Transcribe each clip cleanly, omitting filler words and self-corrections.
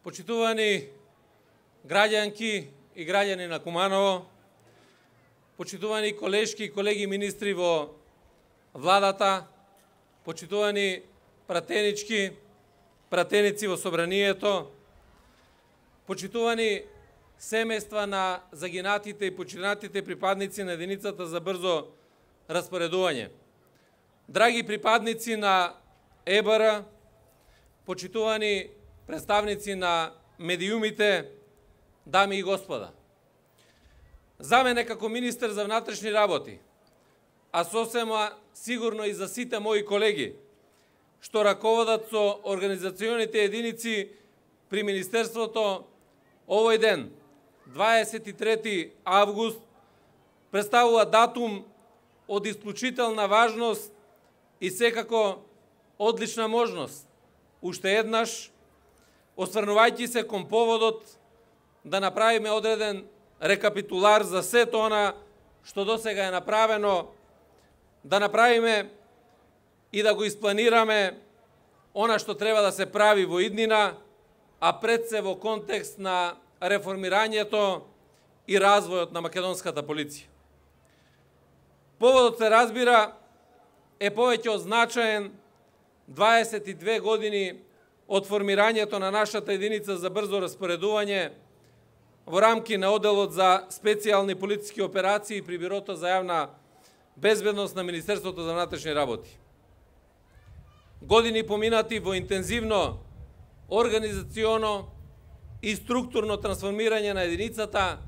Почитувани граѓанки и граѓани на Куманово, почитувани колешки и колеги министри во владата, почитувани пратеници во собранието, почитувани семејства на загинатите и починатите припадници на единицата за брзо распоредување. Драги припадници на ЕБР, почитувани представници на медиумите, дами и господа. За мене како министер за внатрешни работи, а сосема сигурно и за сите мои колеги, што раководат со организационите единици при Министерството, овој ден, 23 август, представува датум од исклучителна важност и секако одлична можност, уште еднаш, осврнувајќи се кон поводот да направиме одреден рекапитулар за сето она што досега е направено, да направиме и да го испланираме она што треба да се прави во иднина, а пред се во контекст на реформирањето и развојот на македонската полиција. Поводот се разбира е повеќе од значаен 22 години од формирањето на нашата единица за брзо распоредување во рамки на Оделот за специјални полициски операции при Бирото за јавна безбедност на Министерството за внатрешни работи. Години поминати во интензивно организационо и структурно трансформирање на единицата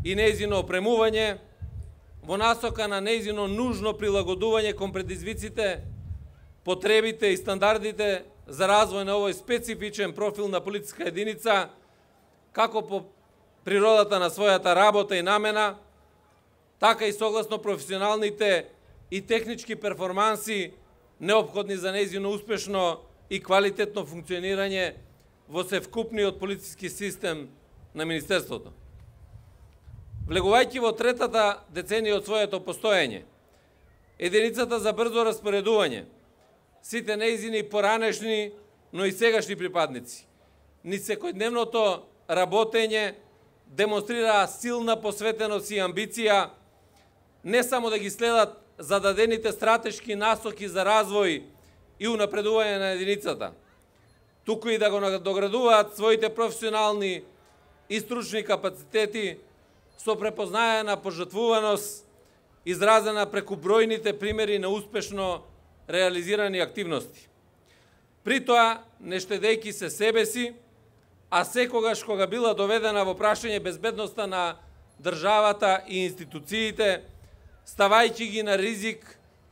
и нејзино опремување во насока на нејзино нужно прилагодување кон предизвиците, потребите и стандардите за развој на овој специфичен профил на полициска единица, како по природата на својата работа и намена, така и согласно професионалните и технички перформанси неопходни за нејзино успешно и квалитетно функционирање во севкупниот полициски систем на Министерството. Влегувајќи во третата деценија од своето постоење, единицата за брзо распоредување, сите нејзини поранешни, но и сегашни припадници, ни секојдневното работење демонстрираа силна посветеност и амбиција не само да ги следат зададените стратешки насоки за развој и унапредување на единицата, туку и да го надоградуваат своите професионални и стручни капацитети со препознаена пожртвуваност, изразена преку бројните примери на успешно реализирани активности. При тоа, не штедејќи се себе си, а секогаш кога била доведена во прашање безбедноста на државата и институциите, ставајќи ги на ризик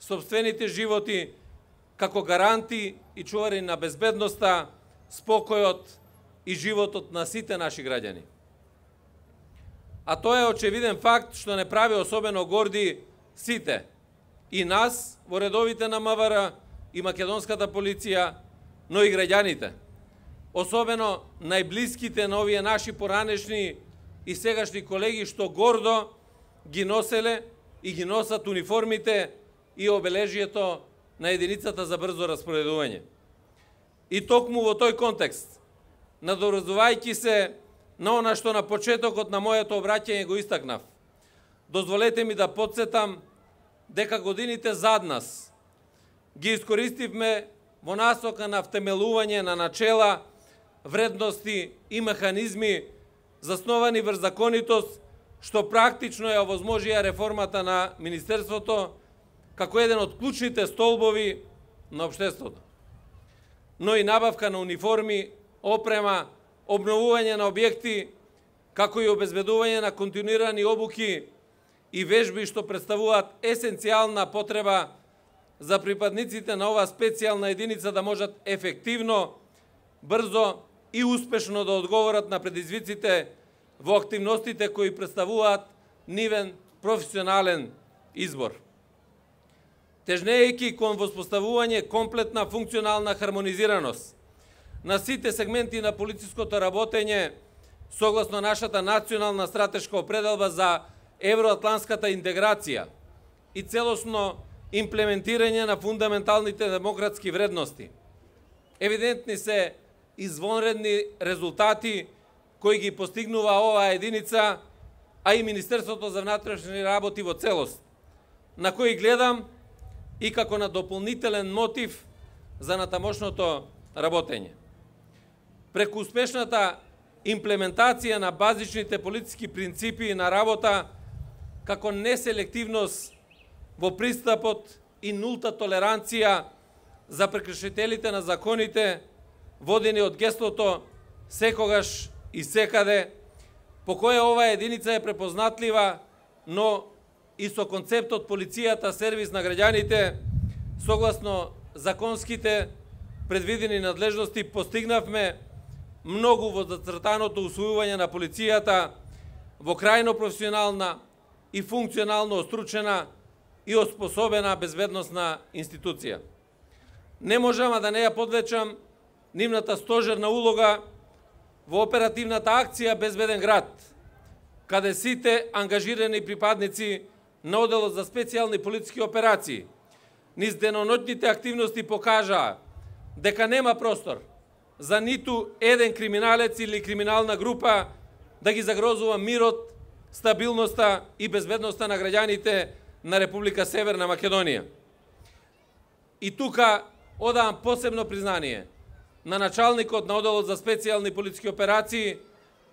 сопствените животи како гаранти и чувари на безбедноста, спокојот и животот на сите наши граѓани. А тоа е очевиден факт што не прави особено горди сите, и нас во редовите на МВР и македонската полиција, но и граѓаните. Особено најблиските на овие наши поранешни и сегашни колеги што гордо ги носеле и ги носат униформите и обележието на единицата за брзо распоредување. И токму во тој контекст, надоврзувајќи се на она што на почетокот на моето обраќање го истакнав, дозволете ми да потсетам дека годините зад нас ги искористивме во насока на втемелување на начела, вредности и механизми засновани врз законитост, што практично ја овозможија реформата на Министерството како еден од клучните столбови на општеството. Но и набавка на униформи, опрема, обновување на објекти, како и обезбедување на континуирани обуки и вежби што представуваат есенцијална потреба за припадниците на оваа специјална единица да можат ефективно, брзо и успешно да одговорат на предизвиците во активностите кои представуваат нивен професионален избор. Тежнејќи кон воспоставување комплетна функционална хармонизираност на сите сегменти на полициското работење согласно нашата национална стратешка определба за евроатланската интеграција и целосно имплементирање на фундаменталните демократски вредности. Евидентни се извонредни резултати кои ги постигнува оваа единица, а и Министерството за внатрешни работи во целост, на кои гледам и како на дополнителен мотив за натамошното работење. Преку успешната имплементација на базичните политички принципи на работа, како неселективност во пристапот и нулта толеранција за прекршителите на законите, водени од геслото секогаш и секаде, по кое оваа единица е препознатлива, но и со концептот полицијата сервис на граѓаните, согласно законските предвидени надлежности, постигнавме многу во зацртаното усвојување на полицијата во крајно професионална и функционално остручена и оспособена безбедносна институција. Не можам да не ја подлечам нивната стожерна улога во оперативната акција Безбеден град, каде сите ангажирани припадници на Оделот за специјални политички операции низ деноноќните активности покажаа дека нема простор за ниту еден криминалец или криминална група да ги загрозува мирот, стабилноста и безбедноста на граѓаните на Република Северна Македонија. И тука одавам посебно признание на началникот на Оделот за специјални политички операции,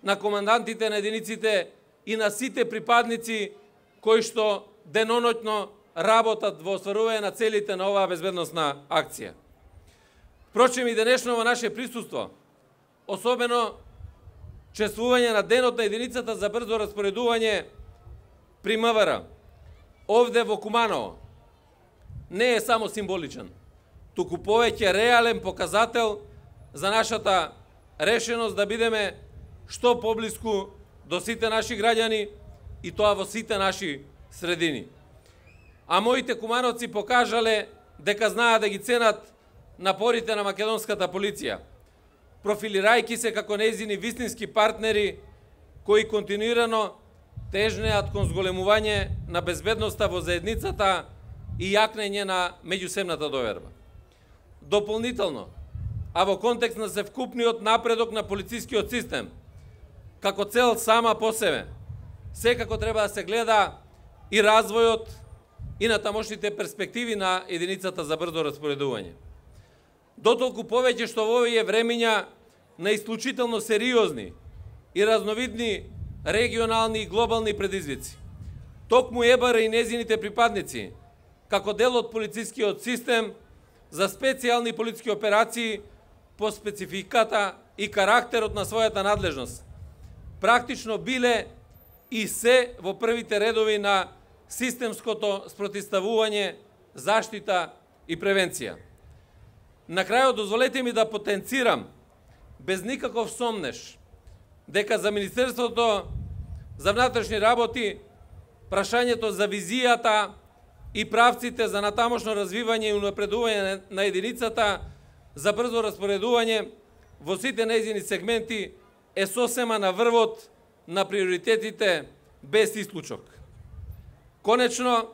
на командантите на единиците и на сите припадници кои што деноноќно работат во остварување на целите на оваа безбедносна акција. Впрочем, и денешно во наше присуство, особено чествување на денот на единицата за брзо распоредување при МВР, овде во Куманово, не е само символичен, туку повеќе реален показател за нашата решеност да бидеме што поблиску до сите наши граѓани и тоа во сите наши средини. А моите кумановци покажале дека знаат да ги ценат напорите на македонската полиција, профилирајќи се како нејзини вистински партнери кои континуирано тежнеат кон зголемување на безбедноста во заедницата и јакнење на меѓусебната доверба. Дополнително, а во контекст на севкупниот напредок на полицискиот систем, како цел сама по себе, секако треба да се гледа и развојот и на тамошните перспективи на единицата за брзо распоредување. Дотолку повеќе што во овие времиња на исклучително сериозни и разновидни регионални и глобални предизвици, токму ЕБР и незините припадници, како дел од полицискиот систем за специјални политички операции по спецификата и карактерот на својата надлежност, практично биле и се во првите редови на системското спротивставување, заштита и превенција. На крајот дозволете ми да потенцирам без никаков сомнеш дека за Министерството за внатрешни работи прашањето за визијата и правците за натамошно развивање и унапредување на единицата за брзо распоредување во сите нејзини сегменти е сосема на врвот на приоритетите без исклучок. Конечно,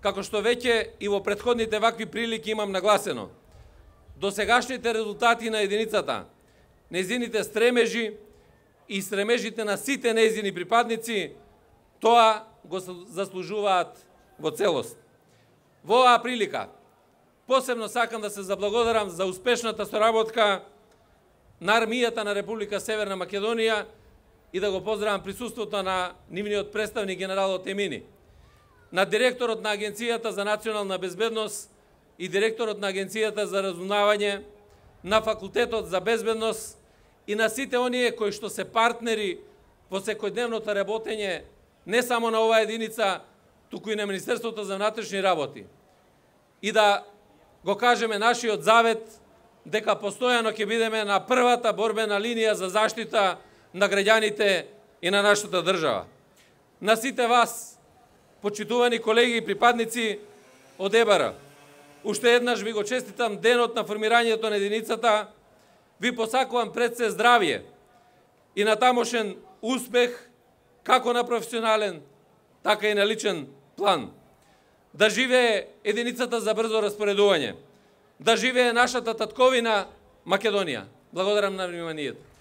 како што веќе и во претходните вакви прилики имам нагласено, досегашните резултати на единицата, нејзините стремежи и стремежите на сите нејзини припадници, тоа го заслужуваат во целост. Во оваа прилика, посебно сакам да се заблагодарам за успешната соработка на армијата на Република Северна Македонија и да го поздравам присуството на нивниот представник генералот Емини, на директорот на Агенцијата за национална безбедност и директорот на Агенцијата за разузнавање, на Факултетот за безбедност и на сите оние кои што се партнери во секојдневното работење не само на оваа единица, туку и на Министерството за внатрешни работи. И да го кажеме нашиот завет дека постојано ќе бидеме на првата борбена линија за заштита на граѓаните и на нашата држава. На сите вас, почитувани колеги и припадници од ЕБР, уште еднаш ви го честитам денот на формирањето на единицата, ви посакувам пред се здравје и натамошен успех како на професионален, така и на личен план. Да живее единицата за брзо распоредување, да живее нашата татковина Македонија. Благодарам на вниманието.